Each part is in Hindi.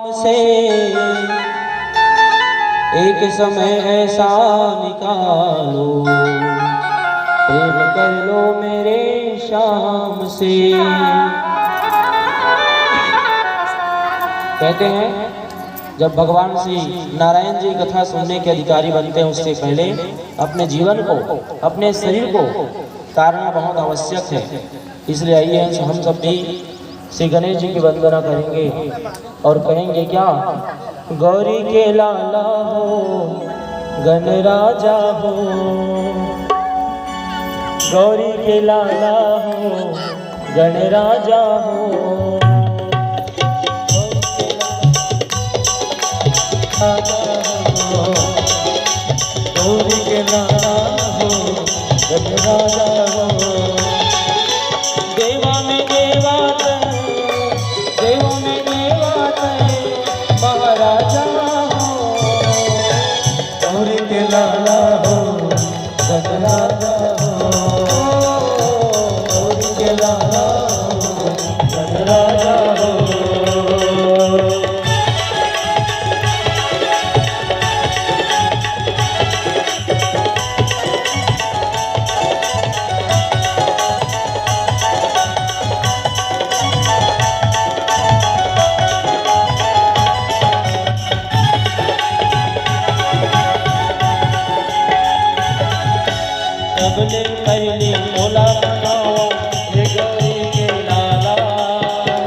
से एक समय ऐसा निकालो, प्रेम कर लो मेरे शाम से। कहते हैं जब भगवान श्री नारायण जी कथा सुनने के अधिकारी बनते हैं उससे पहले अपने जीवन को, अपने शरीर को तारना बहुत आवश्यक है। इसलिए आइए हम सब भी श्री गणेश जी की वंदना करेंगे और कहेंगे क्या, गौरी के लाला हो गण राजा हो, गौरी के लाला हो गण राजा हो, गौरी के लाला हो गण राजा हो। देवा में देवा देवों में देवा महाराजा हो, गौरी के लाला हो गण राजा हो, गौरी के लाला हो गण राजा हो। सबने पहली बोला मनाओ हे गौरी के लाला,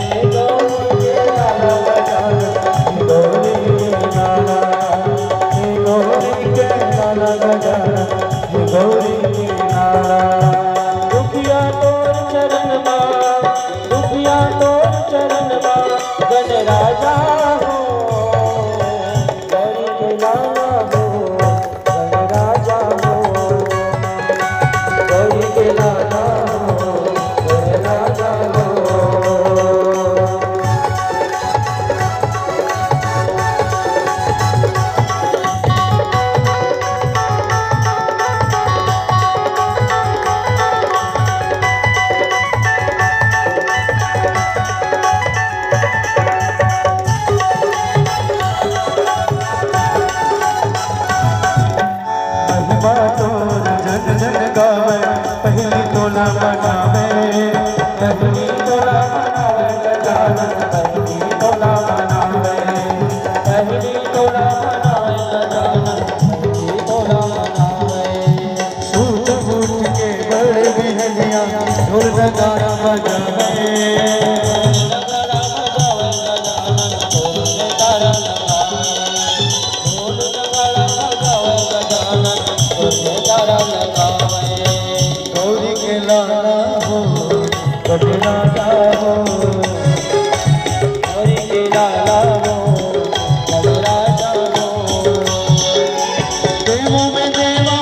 हे गौरी के लाला बजाना, हे गौरी के लाला, हे गौरी के लाला बजाना, हे गौरी के लाला। दुखिया तोर चरण बा, दुखिया तोर चरण बा गण राजा हो, गौरी के लाला हो गण राजा हो, गौरी के लाला हो गण राजा हो। महिमा तोर जग जग गावे, पहली तोला मनावे, पहली तोला मनावे गजानन, पहली तोला मनावे, पहली तोला मनावे गजानन, पहली तोला मनावे। सूट बूट के बड़े बिहनिया ढोल नगाड़ा बजावे, नगाड़ा बजावे गजानन, ढोल नगाड़ा लगावे, ढोल नगाड़ा बजावे गजानन, ढोल नगाड़ा लगावे। गौरी के लाला हो गण राजा हो, गौरी के लाला हो गण राजा हो। देवों में देवा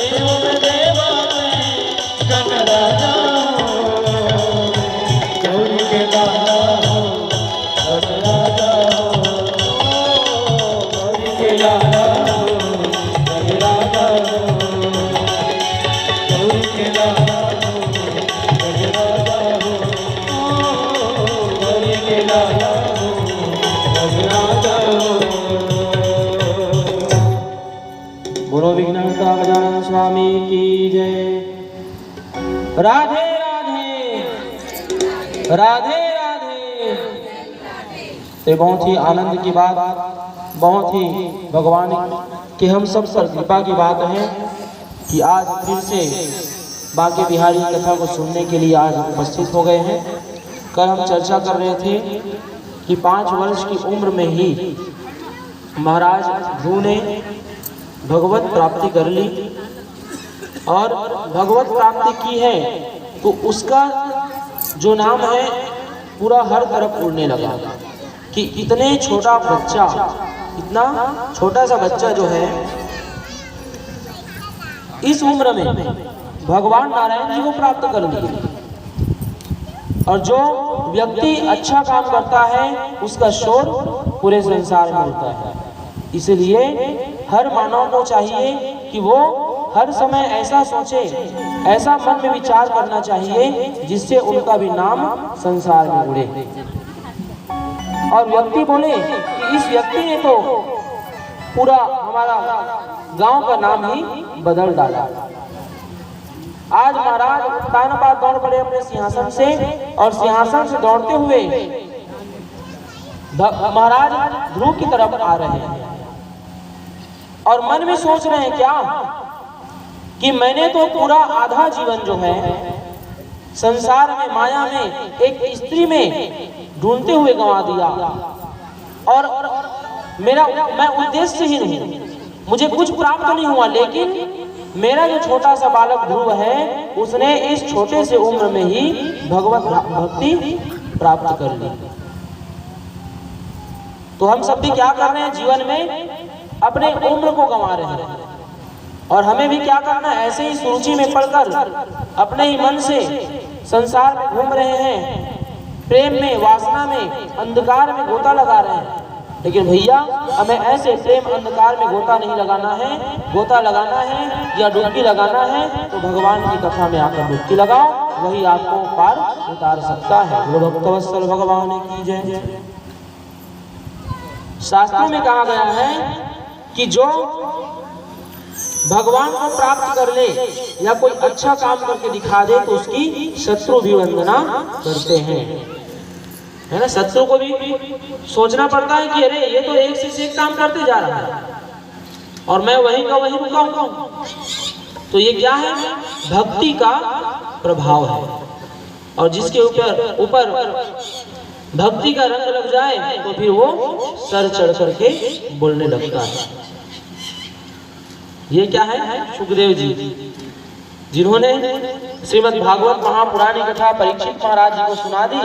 देवों में देवा गण राजा हो, गौरी के लाला हो गण राजा हो, गौरी के लाला हो गण राजा हो, गौरी के लाला हो गण राजा हो, गौरी के लाला हो गण राजा हो। बोलो विघ्नहर्ता गजानन स्वामी की जय। राधे राधे राधे राधे। तो बहुत ही आनंद की बात, बहुत ही भगवान के हम सब पर कृपा की बात है कि आज फिर से बांके बिहारी कथा को सुनने के लिए आज उपस्थित हो गए हैं। कल हम चर्चा कर रहे थे कि 5 वर्ष की उम्र में ही महाराज ध्रुव ने भगवत प्राप्ति कर ली और भगवत प्राप्ति की है तो उसका जो नाम है पूरा हर तरफ उड़ने लगा कि इतने छोटा बच्चा, इतना छोटा सा बच्चा जो है इस उम्र में भगवान नारायण जी को प्राप्त कर लिया। और जो व्यक्ति अच्छा काम करता है उसका शोर पूरे संसार में होता है। इसलिए हर मानव को चाहिए कि वो हर समय ऐसा सोचे, ऐसा मन में विचार करना चाहिए जिससे उनका भी नाम संसार में उड़े। और व्यक्ति बोले कि इस व्यक्ति ने तो पूरा हमारा गांव का नाम ही बदल डाला। आज महाराज तानपात दौड़ पड़े अपने सिंहासन से, और सिंहासन से दौड़ते हुए महाराज ध्रुव की तरफ आ रहे हैं और मन में सोच रहे हैं क्या कि मैंने तो पूरा आधा जीवन जो है संसार में, माया में, एक स्त्री में ढूंढते हुए गंवा दिया, और मैं उद्देश्यहीन हूँ, मुझे कुछ प्राप्त नहीं हुआ। लेकिन मेरा जो छोटा सा बालक ध्रुव है उसने इस छोटे से उम्र में ही भगवत भक्ति प्राप्त कर ली। तो हम सब भी क्या कर रहे हैं जीवन में, अपने उम्र को गंवा रहे हैं, और हमें भी क्या करना है, ऐसे ही सुरुचि में पड़कर अपने ही मन से संसार में घूम रहे हैं, प्रेम में, वासना में, अंधकार में गोता लगा रहे हैं। लेकिन भैया हमें ऐसे प्रेम अंधकार में गोता नहीं लगाना है। गोता लगाना है या डुबकी लगाना है तो भगवान की कथा में आकर डुबकी लगाओ, वही आपको पार उतार सकता है। बोलो भक्तवत्सल भगवान की जय। शास्त्रों में कहा गया है कि जो भगवान को प्राप्त कर ले या कोई अच्छा काम करके दिखा दे तो उसकी शत्रु भी वंदना करते हैं, है ना। शत्रु को भी सोचना पड़ता है कि अरे ये तो एक से एक काम करते जा रहा है और मैं वहीं का वहीं रुका हूँ। तो ये क्या है, भक्ति का प्रभाव है। और जिसके ऊपर भक्ति का रंग लग जाए तो फिर वो सर चढ़ करके बोलने लगता है। ये क्या है, सुखदेव जी जिन्होंने श्रीमद् भागवत महापुराणी कथा परीक्षित महाराज जी को सुना दी,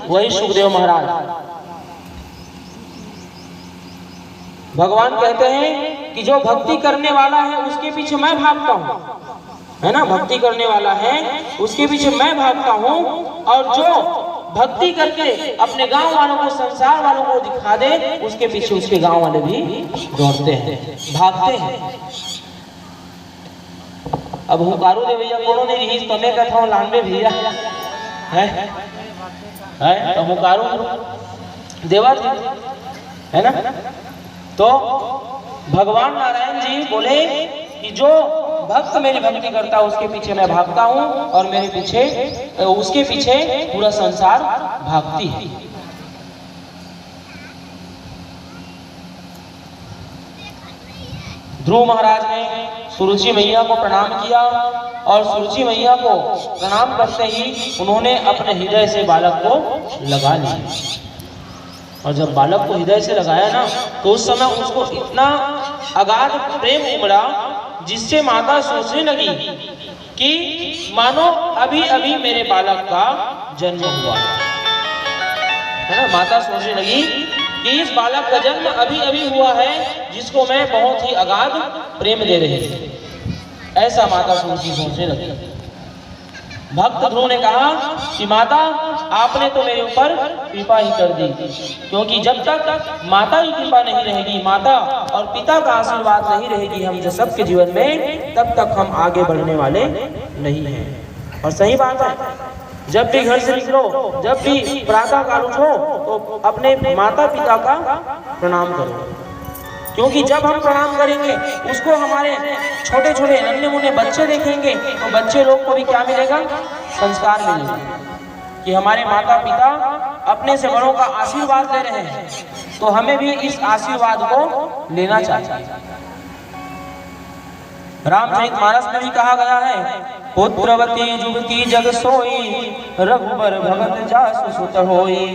वही सुखदेव महाराज। भगवान कहते हैं कि जो भक्ति करने वाला है उसके पीछे मैं भागता हूँ, है ना। भक्ति करने वाला है उसके पीछे मैं भागता हूँ, और जो भक्ति करके अपने गांव वालों को, संसार वालों को दिखा दे उसके पीछे उसके गांव वाले भी दौड़ते हैं, भागते हैं। अब हुकारू दे भैया कोनो नहीं रही तो मैं कहता हूँ लांडे भैया है तो हुकारू देवा है ना। तो भगवान नारायण जी बोले कि जो भक्त मेरी भक्ति करता है उसके पीछे मैं भागता हूँ, और मेरे पीछे, उसके पीछे पूरा संसार भागती है। ध्रुव महाराज ने सुरुचि मैया को प्रणाम किया, और सुरुचि मैया को प्रणाम करते ही उन्होंने अपने हृदय से बालक को लगा लिया। और जब बालक को हृदय से लगाया ना तो उस समय उसको इतना अगाध प्रेम उमड़ा जिससे माता सोचने लगी कि मानो अभी अभी मेरे बालक का जन्म हुआ है ना। माता सोचने लगी कि इस बालक का जन्म अभी अभी हुआ है जिसको मैं बहुत ही अगाध प्रेम दे रही थी, ऐसा माता सोचने लगी। भक्त ध्रुव ने कहा कि माता आपने तो मेरे ऊपर कृपा ही कर दी, क्योंकि जब तक माता की कृपा नहीं रहेगी, माता और पिता का आशीर्वाद नहीं रहेगी हम सबके जीवन में, तब तक हम आगे बढ़ने वाले नहीं हैं। और सही बात है, जब भी घर से निकलो, जब भी प्रातः काल उठो तो अपने माता पिता का प्रणाम करो, क्योंकि जब हम प्रणाम करेंगे उसको हमारे छोटे छोटे नन्हे मुन्ने बच्चे देखेंगे तो बच्चे लोग को भी क्या मिलेगा, संस्कार मिलेगा कि हमारे माता पिता अपने से बड़ों का आशीर्वाद ले रहे हैं, तो हमें भी इस आशीर्वाद को लेना चाहिए। रामचरितमानस में भी कहा गया है, पुत्रवती जुगती जग सोई, रघुबर भगत जासु सुत होई।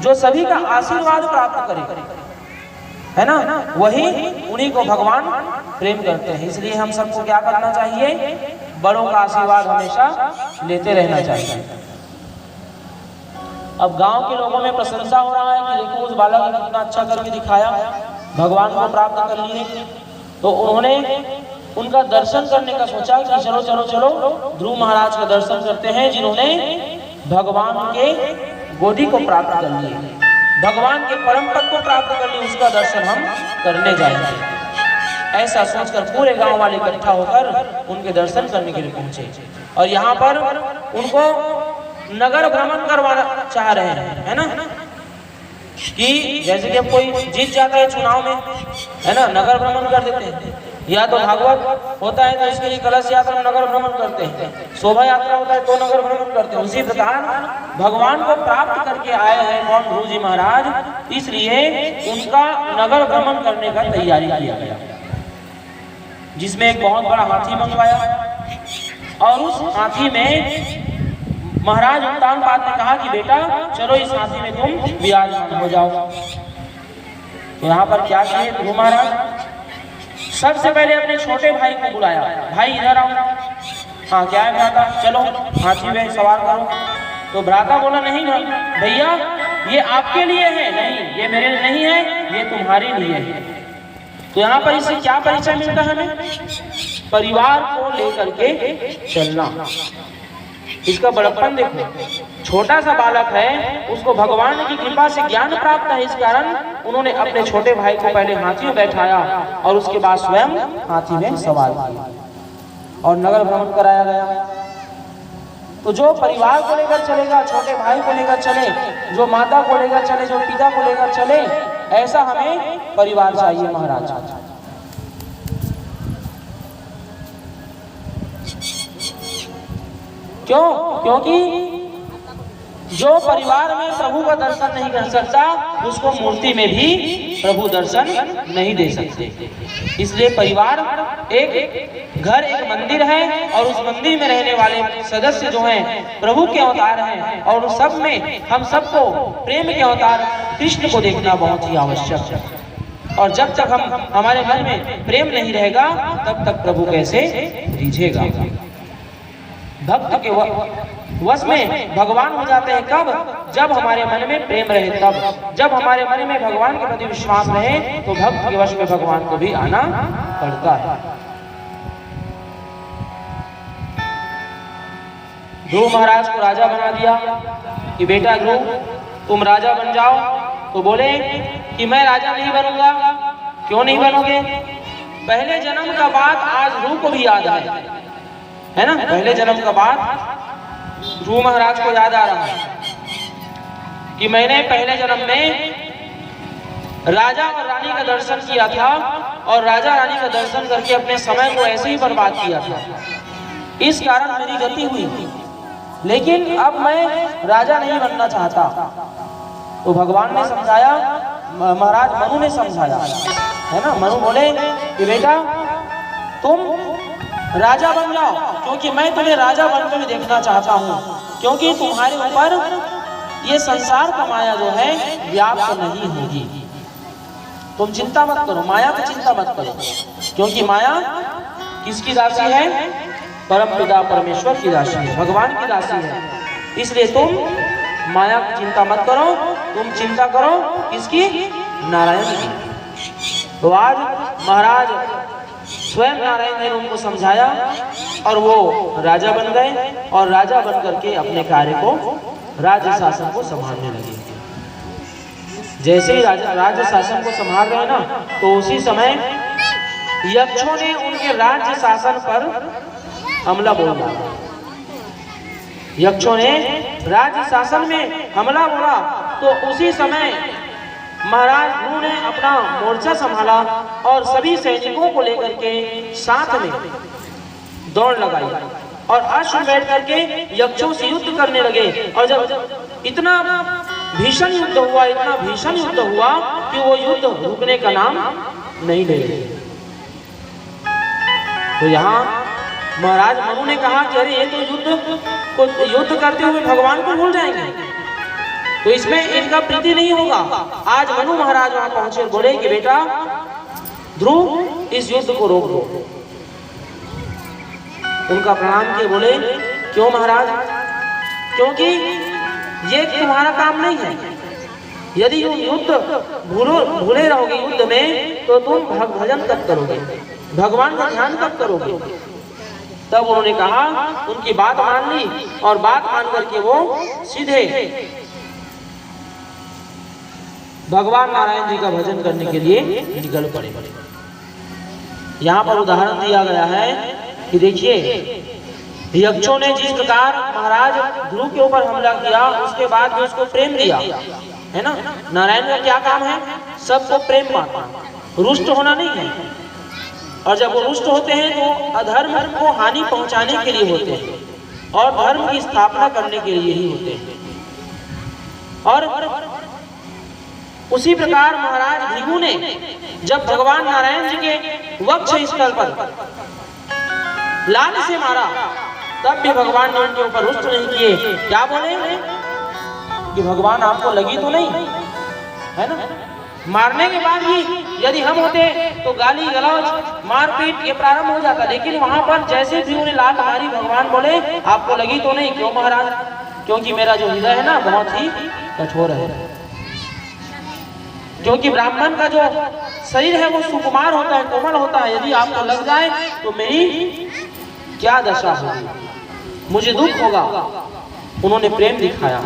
जो सभी का आशीर्वाद प्राप्त करे, है ना, वही उन्हीं को भगवान प्रेम करते हैं। इसलिए हम सबको क्या करना चाहिए, बड़ों का आशीर्वाद हमेशा लेते रहना चाहिए। अब गांव के लोगों में प्रशंसा हो रहा है कि देखो उस बालक ने कितना अच्छा करके दिखाया, भगवान को प्राप्त कर लिए। तो उन्होंने उनका दर्शन करने का सोचा कि चलो चलो चलो ध्रुव महाराज का दर्शन करते हैं, जिन्होंने भगवान के गोदी को प्राप्त कर लिए, भगवान के परम पद को प्राप्त कर लिए, उसका दर्शन हम करने जाएंगे। ऐसा सोचकर पूरे गांव वाले इकट्ठा होकर उनके दर्शन करने के लिए पहुंचे, और यहाँ पर उनको नगर भ्रमण करवाना चाह रहे हैं, है ना, कि जैसे कि अब कोई जीत जाता है चुनाव में, है ना, नगर भ्रमण कर देते हैं, या तो भागवत होता है तो इसके लिए कलश यात्रा नगर भ्रमण करते हैं, शोभा यात्रा होता है तो नगर भ्रमण करते हैं। उसी प्रकार भगवान को प्राप्त करके आए हैं कौन, ध्रुव जी महाराज, इसलिए उनका नगर भ्रमण करने का तैयारी किया गया, जिसमें एक बहुत बड़ा हाथी मंगवाया और उस हाथी में महाराज उत्तानपाद ने कहा कि बेटा चलो इस हाथी में तुम विराजमान हो जाओ। तो यहाँ पर क्या किए ध्रुव महाराज, सबसे पहले अपने छोटे भाई को बुलाया, भाई इधर आओ। हाँ क्या है भ्राता, चलो हाथी में सवार करो। तो भ्राता बोला नहीं भैया ये आपके लिए है, नहीं ये मेरे लिए नहीं है, ये तुम्हारे लिए है। तो यहाँ पर इससे क्या परिचय मिलता है हमें, परिवार को लेकर के चलना। इसका बड़प्पन देखो, छोटा सा बालक है, उसको भगवान की कृपा से ज्ञान प्राप्त है, इस कारण उन्होंने अपने छोटे भाई को पहले हाथी में बैठाया और उसके बाद स्वयं हाथी में सवार किया और नगर भ्रमण कराया गया। तो जो परिवार को लेकर चलेगा, छोटे भाई को लेकर चले, जो माता को लेकर चले, जो पिता को लेकर चले, ऐसा हमें परिवार चाहिए महाराज। क्यों? क्योंकि जो परिवार में प्रभु का दर्शन नहीं कर सकता, उसको मूर्ति में भी प्रभु दर्शन नहीं दे सकते। इसलिए परिवार एक घर, एक मंदिर है और उस मंदिर में रहने वाले सदस्य जो हैं प्रभु के अवतार हैं, और उस सब में हम सबको प्रेम के अवतार कृष्ण को देखना बहुत ही आवश्यक है। और जब तक हम हमारे मन में प्रेम नहीं रहेगा, तब तक प्रभु कैसे रिझेगा। भक्त के वश में भगवान हो जाते हैं कब, जब हमारे मन में प्रेम रहे, तब जब हमारे मन में भगवान के प्रति विश्वास रहे तो भक्त के वश में भगवान को भी आना पड़ता है। ध्रुव महाराज को राजा बना दिया कि बेटा ध्रुव तुम राजा बन जाओ। तो बोले कि मैं राजा नहीं बनूंगा। क्यों नहीं बनोगे? पहले जन्म का बात आज ध्रुव को भी याद है ना, पहले जन्म का बात ध्रुव महाराज को याद आ रहा है कि मैंने पहले जन्म में राजा और रानी का दर्शन किया था और राजा रानी का दर्शन करके अपने समय को ऐसे ही बर्बाद किया था, इस कारण मेरी गति हुई। लेकिन अब मैं राजा नहीं बनना चाहता। तो भगवान ने समझाया, महाराज मनु ने समझाया, है ना। मनु बोले कि बेटा तुम राजा बन जाओ, क्योंकि मैं तुम्हें राजा बनकर भी देखना चाहता हूँ, क्योंकि तुम्हारे ऊपर ये संसार का माया जो है व्याप्त नहीं होगी। तुम चिंता मत करो, माया की चिंता मत करो, क्योंकि माया किसकी राशि है? परम पिता परमेश्वर की राशि है, भगवान की राशि है। इसलिए तुम माया की चिंता मत करो, तुम चिंता करो किसकी? नारायण की। तो आज महाराज स्वयं नारायण ने उनको समझाया और वो राजा बन गए और राजा बन करके अपने कार्य को, राज्य शासन को संभालने लगे। जैसे ही राज्य शासन को संभाल रहे ना, तो उसी समय यक्षों ने उनके राज्य शासन पर हमला बोला। यक्षों ने राज्य शासन में हमला बोला, तो उसी समय महाराज ध्रुव ने अपना मोर्चा संभाला और सभी सैनिकों को लेकर के साथ में दौड़ लगाई और अश्व बैठ करके यक्षों से युद्ध करने लगे। और जब इतना भीषण युद्ध हुआ, इतना भीषण युद्ध हुआ कि वो युद्ध रुकने का नाम नहीं ले रहे। तो यहाँ महाराज मनु ने कहा कि अरे ये तो युद्ध करते हुए भगवान को भूल जाएंगे, तो इसमें इनका प्रीति नहीं होगा। आज मनु महाराज वहां पहुंचे और बोले कि बेटा ध्रुव इस युद्ध को रोक दो। उनका प्रणाम किए, बोले क्यों महाराज? क्योंकि ये तुम्हारा काम नहीं है। यदि तुम युद्ध भूले रहोगे युद्ध में, तो तुम भजन कब करोगे, भगवान का ध्यान कब करोगे? तब उन्होंने कहा, उनकी बात मान ली और बात मान करके वो सीधे भगवान नारायण जी का भजन करने के लिए निकल पड़े। यहाँ पर उदाहरण दिया गया है कि देखिए यक्षों ने जिस प्रकार महाराज ध्रुव के ऊपर हमला किया, उसके बाद भी उसको प्रेम दिया, है ना। नारायण का क्या काम है? सबको प्रेम बांटना, रुष्ट होना नहीं है। और जब वो रुष्ट होते हैं तो अधर्म को हानि पहुंचाने के लिए होते हैं और धर्म की स्थापना करने के लिए ही होते हैं। और उसी प्रकार महाराज भृगु ने जब भगवान नारायण जी के वक्ष स्थल पर लाल से मारा, तब भी भगवान ने उनके ऊपर रुष्ट नहीं किए। क्या बोले कि भगवान आपको लगी तो नहीं, है ना। मारने के बाद भी यदि हम होते तो गाली गलौज मारपीट ये प्रारंभ हो जाता, लेकिन वहां पर जैसे भी उन्हें लात मारी, भगवान बोले आपको लगी तो नहीं। क्यों महाराज? क्योंकि मेरा जो हृदय है ना बहुत ही कठोर है, क्योंकि ब्राह्मण का जो शरीर है वो सुकुमार होता है, कोमल होता है। यदि आपको लग जाए तो मेरी क्या दशा होगी, मुझे दुख होगा। उन्होंने प्रेम दिखाया।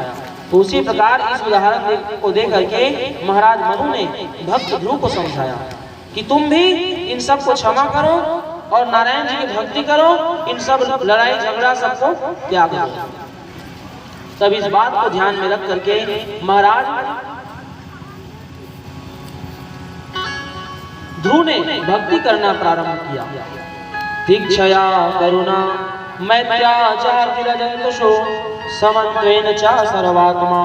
तो उसी प्रकार इस उदाहरण को देख करके महाराज मनु ने भक्त ध्रुव को समझाया कि तुम भी इन सब को क्षमा करो और नारायण जी की भक्ति करो, इन सब लड़ाई झगड़ा सबको त्याग दो। तब इस बात को ध्यान में रख करके महाराज ध्रुव ने भक्ति करना प्रारंभ किया। दीक्षया करुणा मैत्र्याचार्यजन्तुषु समन्त्वेन च सर्वात्मा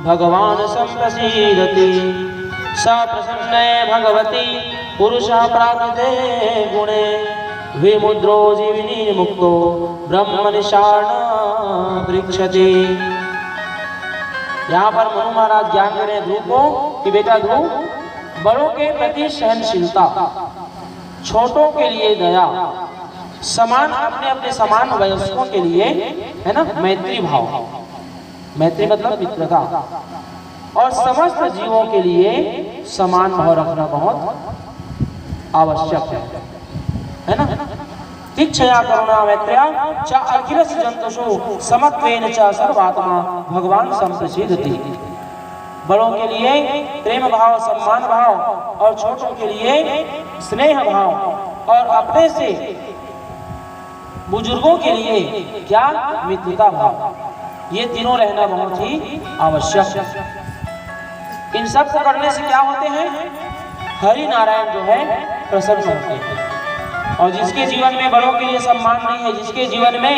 भगवान संप्रसीदति। स प्रसन्ने भगवती पुरुषः प्राकृते गुणे विमुद्रो जीविनी मुक्तो ब्रह्मनिषाण वृक्षति। यहाँ पर मनु महाराज ज्ञान दे रहे हैं ध्रुव को कि बेटा ध्रुव, बड़ों के प्रति सहनशीलता, छोटों के लिए दया, समान अपने अपने समान वयस्कों के लिए, है ना, मैत्री भाव, मैत्री मतलब मित्रता, और समस्त जीवों के लिए समान भाव रखना बहुत आवश्यक है ना। दीक्षया करुणा मैत्र्या च अखिलस्य जन्तुषु समत्वेन च सर्वात्मा भगवान संप्रसीदति। बड़ों के लिए प्रेम भाव, सम्मान भाव, और छोटों के लिए स्नेह भाव, और अपने से बुजुर्गों के लिए क्या, मित्रता भाव। ये तीनों रहना बहुत ही आवश्यक है। इन सब को करने से क्या होते हैं? हरि नारायण जो है प्रसन्न होते हैं। और जिसके जीवन में बड़ों के लिए सम्मान नहीं है, जिसके जीवन में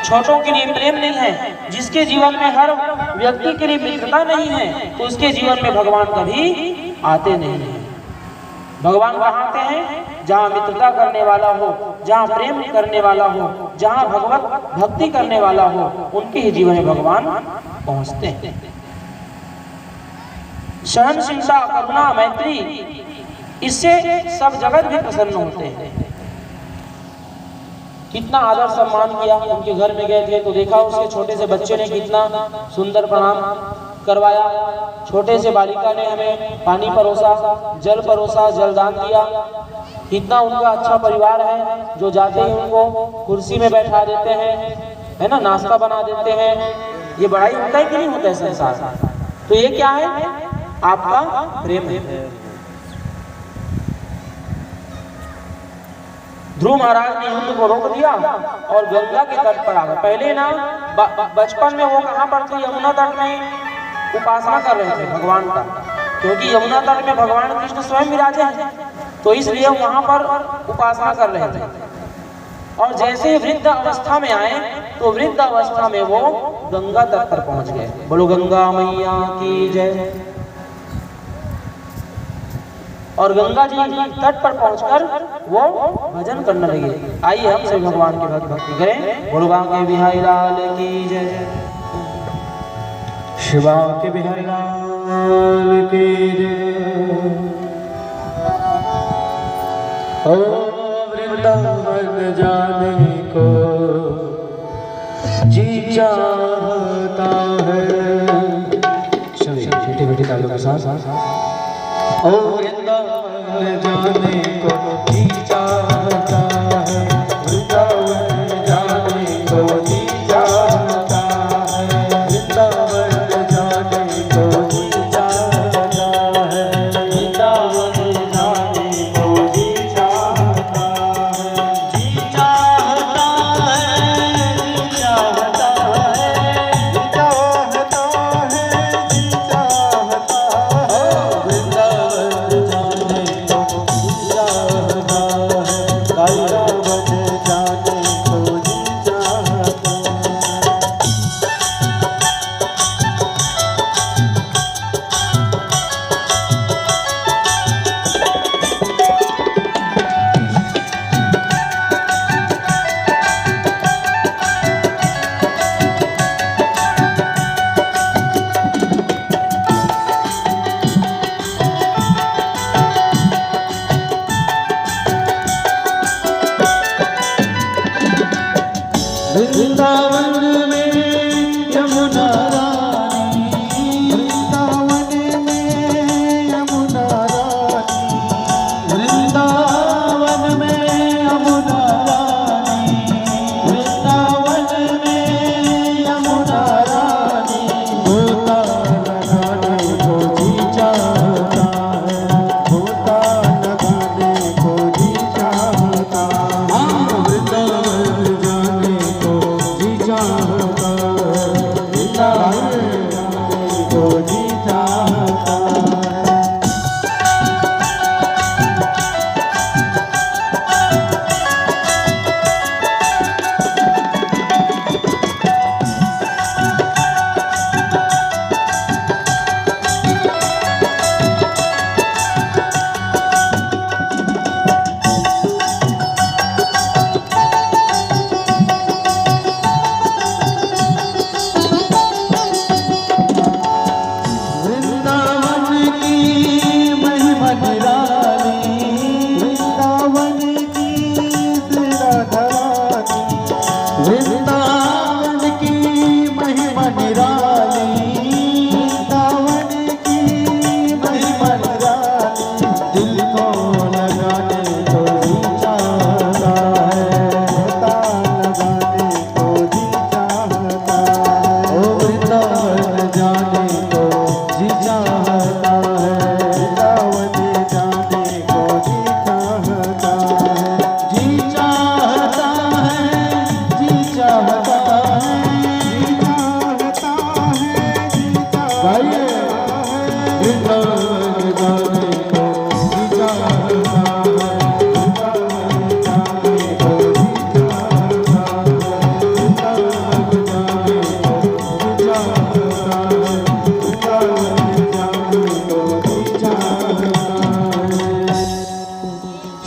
छोटों के लिए प्रेम नहीं है, जिसके जीवन में हर व्यक्ति के लिए मित्रता नहीं है, तो उसके जीवन में भगवान कभी आते नहीं है। भगवान कहाँ आते हैं? जहाँ मित्रता करने वाला हो, जहाँ प्रेम करने वाला हो, जहाँ भगवत भक्ति करने वाला हो, उनके ही जीवन में भगवान पहुँचते हैं। सहनशीलता, करुणा, मैत्री, इससे सब जगत भी प्रसन्न होते हैं। कितना आदर सम्मान किया। उनके घर में गए थे तो देखा उसके छोटे से बच्चे ने कितना सुंदर प्रणाम करवाया। छोटे से बालिका ने हमें पानी परोसा, जल परोसा, जलदान दिया। कितना उनका अच्छा परिवार है, जो जाते ही उनको कुर्सी में बैठा देते हैं, है ना, नाश्ता बना देते हैं। ये बड़ाई होता है कि नहीं होता है संसार? तो ये क्या है? आपका प्रेम है। ध्रुव महाराज ने युद्ध को रोक दिया और गंगा के तट पर आ गए। पहले ना बचपन में वो कहाँ पर थे? यमुना तट में उपासना कर रहे थे भगवान का, क्योंकि यमुना तट में भगवान कृष्ण स्वयं विराजे हैं, तो इसलिए वहां पर उपासना कर रहे थे। और जैसे वृद्ध अवस्था में आए तो वृद्ध अवस्था में वो गंगा तट पर पहुंच गए। बोलो गंगा मैया की जय। और गंगा जी तट पर पहुंचकर वो भजन करने लगे। आइए हम सभी भगवान की भक्ति करें। बोलो बांके बिहारी लाल की जय, शिवा के बिहारी लाल की जय। ओ वृंदावन जाने को जी चाहता है। चलिए बेटी बेटी तालियों के साथ। ओ वृंदावन जाने को जी चाहता है, वृंदावन जाने को जी चाहता है, वृंदावन जाने को जी चाहता है, वृंदावन जाने को जी चाहता है, जी चाहता है, जी चाहता है, जी चाहता है, जी चाहता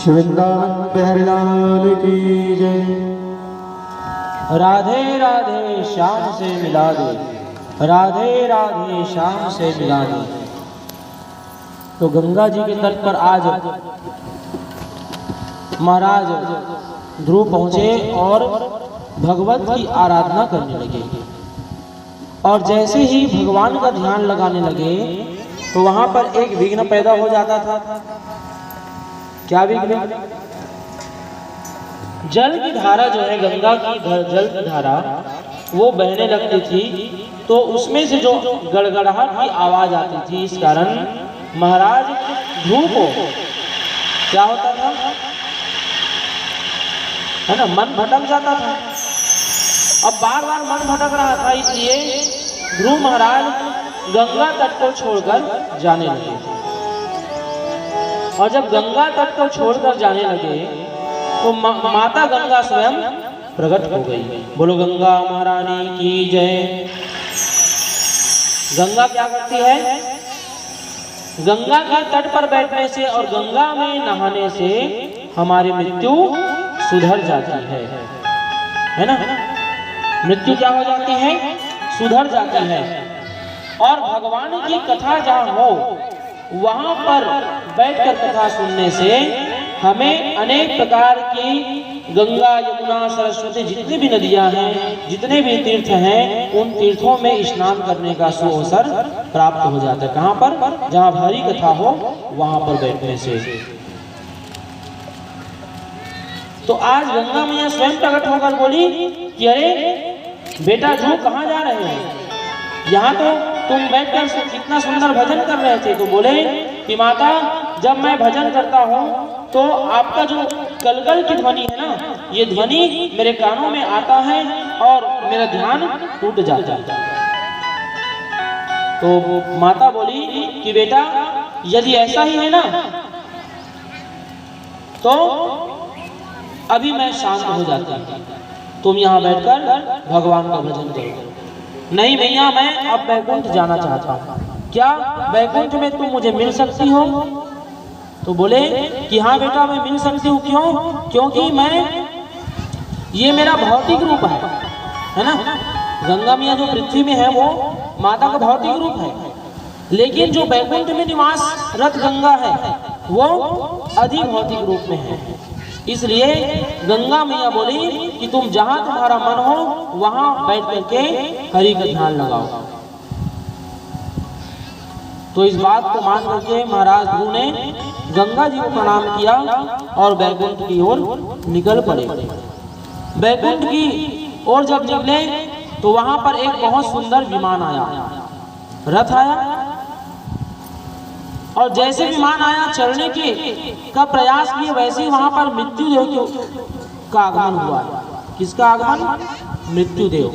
वृंदावन बिहारी लाल की जय। राधे राधे श्याम से मिला दे, राधे राधे श्याम से मिला दे। तो गंगा जी के तट पर आज महाराज ध्रुव पहुंचे और भगवत की आराधना करने लगे। और जैसे ही भगवान का ध्यान लगाने लगे तो वहां पर एक विघ्न पैदा हो जाता था। क्या विघ्न? जल की धारा जो है, गंगा की जल की धारा वो बहने लगती थी, तो उसमें से जो गड़गड़ाहट की आवाज आती थी, इस कारण महाराज ध्रुव को क्या होता था, है ना, मन भटक जाता था। अब बार बार मन भटक रहा था, इसलिए ध्रुव महाराज गंगा तट को छोड़कर जाने लगे। और जब गंगा तट को छोड़कर जाने लगे तो माता गंगा स्वयं प्रकट हो गई। बोलो गंगा महारानी की जय। गंगा क्या करती है? गंगा के तट पर बैठने से और गंगा में नहाने से हमारी मृत्यु सुधर जाती है ना। मृत्यु क्या हो जाती है? सुधर जाती है। और भगवान की कथा जहाँ हो वहां पर बैठकर कथा सुनने से हमें अनेक प्रकार की गंगा, यमुना, सरस्वती, जितनी भी नदियां हैं, जितने भी तीर्थ हैं, उन तीर्थों में स्नान करने का सुअवसर प्राप्त हो जाता है। कहाँ पर? जहाँ हरि कथा हो वहां पर बैठने से। तो आज गंगा मैया स्वयं प्रकट होकर बोली कि अरे बेटा ध्रुव, कहाँ जा रहे हैं? यहाँ तो तुम बैठकर कितना सुंदर भजन कर रहे थे। तो बोले कि माता, जब मैं भजन करता हूँ तो आपका जो कलकल की ध्वनि है ना, ये ध्वनि मेरे कानों में आता है और मेरा ध्यान टूट जाता है। तो माता बोली कि बेटा, यदि ऐसा ही है ना तो अभी मैं शांत हो जाती हूँ, तुम यहाँ बैठकर भगवान का भजन करो। नहीं भैया, मैं अब बैकुंठ जाना चाहता हूँ। क्या बैकुंठ में तुम मुझे मिल सकती हो? तो बोले कि हाँ बेटा, मैं मिल सकती हूँ। क्यों? क्योंकि मैं, ये मेरा भौतिक रूप है ना। गंगा मैया जो पृथ्वी में है वो माता का भौतिक रूप है, लेकिन जो बैकुंठ में निवास रत गंगा है वो अधिभौतिक रूप में है। इसलिए गंगा मैया बोली कि तुम जहां तुम्हारा मन हो वहां बैठ करके हरि का ध्यान लगाओ। तो इस बात को मान करके महाराज ध्रुव ने गंगा जी को प्रणाम किया और बैकुंठ की ओर निकल पड़े। बैकुंठ की ओर जब निकले तो वहां पर एक बहुत सुंदर विमान आया, रथ आया। और जैसे विमान आया, चढ़ने के का प्रयास किए, वैसे ही वहां पर मृत्युदेव का आगमन हुआ। किसका आगमन? मृत्युदेव।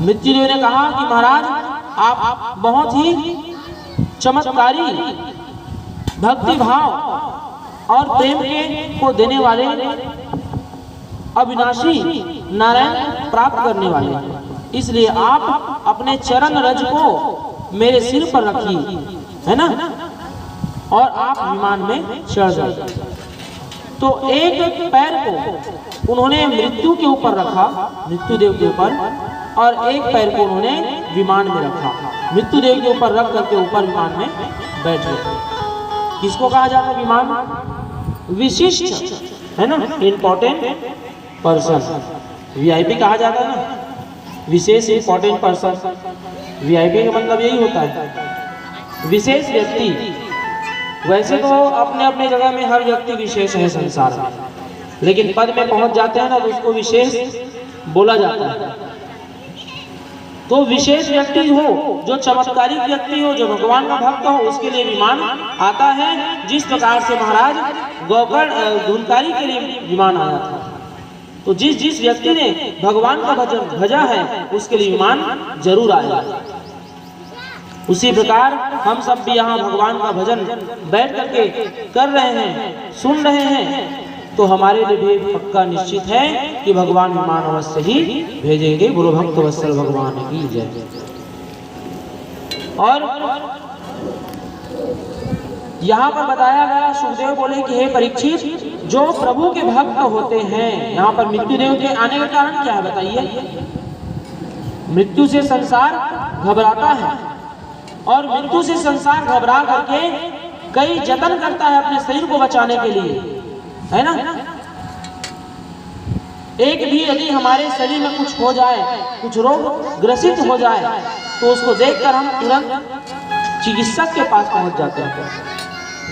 मृत्युदेव ने कहा कि महाराज, आप बहुत ही चमत्कारी, भक्ति भाव और प्रेम को देने वाले, अविनाशी नारायण प्राप्त करने वाले, इसलिए आप अपने चरण रज को मेरे सिर पर रखी, है ना, और आप विमान में चढ़ गए। तो एक पैर को उन्होंने मृत्यु के ऊपर रखा, मृत्युदेव के ऊपर, और एक पैर को उन्होंने विमान में रखा। मृत्युदेव के ऊपर रख करके ऊपर विमान में बैठ गए। किसको कहा जाता है विमान? विशिष्ट, है ना, इम्पोर्टेंट पर्सन, वीआईपी कहा जाता है ना, विशेष इम्पोर्टेंट पर्सन। वीआईपी का मतलब यही होता है, विशेष व्यक्ति। वैसे तो अपने अपने जगह में हर व्यक्ति विशेष है संसार में, लेकिन पद में पहुंच जाते हैं ना तो उसको विशेष बोला जाता है। तो विशेष व्यक्ति हो, जो चमत्कारिक व्यक्ति हो, जो भगवान का भक्त हो, उसके लिए विमान आता है। जिस प्रकार से महाराज गोकर्ण धुनकारी के लिए विमान आया था, तो जिस व्यक्ति ने भगवान का भजन भजा है उसके लिए विमान जरूर आएगा। उसी प्रकार हम सब भी यहाँ भगवान का भजन बैठ करके कर रहे हैं, सुन रहे हैं, तो हमारे लिए भी पक्का निश्चित है कि भगवान विमान अवश्य ही भेजेंगे। गुरु भक्त वत्सल भगवान की जय। और यहाँ पर बताया गया, सुखदेव बोले कि हे परीक्षित, जो प्रभु के भक्त होते हैं, यहाँ पर मृत्युदेव के आने का कारण क्या है बताइए? मृत्यु से संसार घबराता है और मृत्यु से संसार घबरा करके कई जतन करता है अपने शरीर को बचाने के लिए, है ना। एक भी यदि हमारे शरीर में कुछ हो जाए, कुछ रोग ग्रसित हो जाए, तो उसको देखकर हम तुरंत चिकित्सक के पास पहुंच जाते हैं,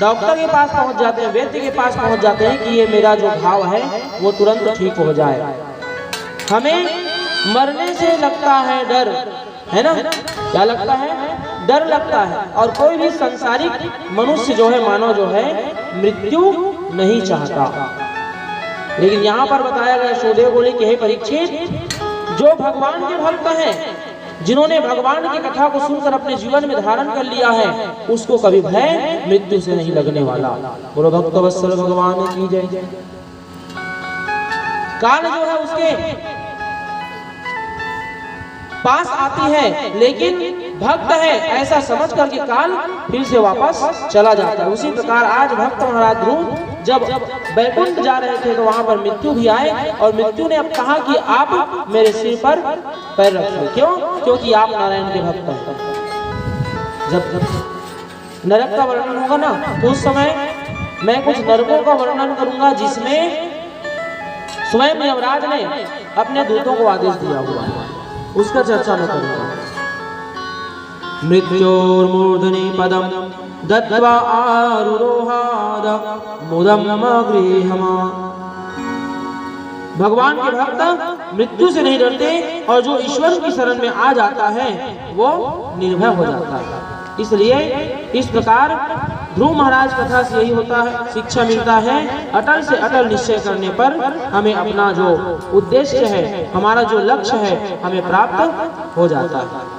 डॉक्टर के पास पहुंच जाते हैं, वैद्य के पास पहुंच जाते हैं कि ये मेरा जो घाव है वो तुरंत ठीक हो जाए। हमें मरने से लगता है डर, है ना, क्या लगता है? डर लगता है। और कोई भी संसारिक मनुष्य जो है, मानव जो है, मृत्यु नहीं चाहता। लेकिन यहाँ पर बताया गया, सुखदेव बोले कि हे परीक्षित, जो भगवान के भक्त हैं, जिन्होंने भगवान की कथा को सुनकर अपने जीवन में धारण कर लिया है, उसको कभी भय मृत्यु से नहीं लगने वाला। बोलो भक्तवत्सल भगवान की जय। काल जो है उसके पास आती है, लेकिन भक्त है ऐसा समझ करके काल फिर से वापस चला जाता है। उसी प्रकार आज भक्त महाराज ध्रुव जब बैकुंठ जा रहे थे तो वहां पर मृत्यु भी आए और मृत्यु ने अब कहा कि आप मेरे सिर पर पैर रखिए। क्यों? क्योंकि आप नारायण के भक्त हैं। जब नरक का वर्णन होगा ना, तो उस समय मैं कुछ नरकों का वर्णन करूंगा जिसमें स्वयं यमराज ने अपने दूतों को आदेश दिया हुआ है, उसका चर्चा मैं करूंगा। मृत्योर्मूर्धनि पदम दत्वा आरुरोहाद मुदम गृहमा। भगवान के भक्त मृत्यु से नहीं डरते और जो ईश्वर की शरण में आ जाता है वो निर्भय हो जाता है। इसलिए इस प्रकार ध्रुव महाराज कथा से यही होता है, शिक्षा मिलता है, अटल से अटल निश्चय करने पर हमें अपना जो उद्देश्य है, हमारा जो लक्ष्य है, हमें प्राप्त हो जाता है।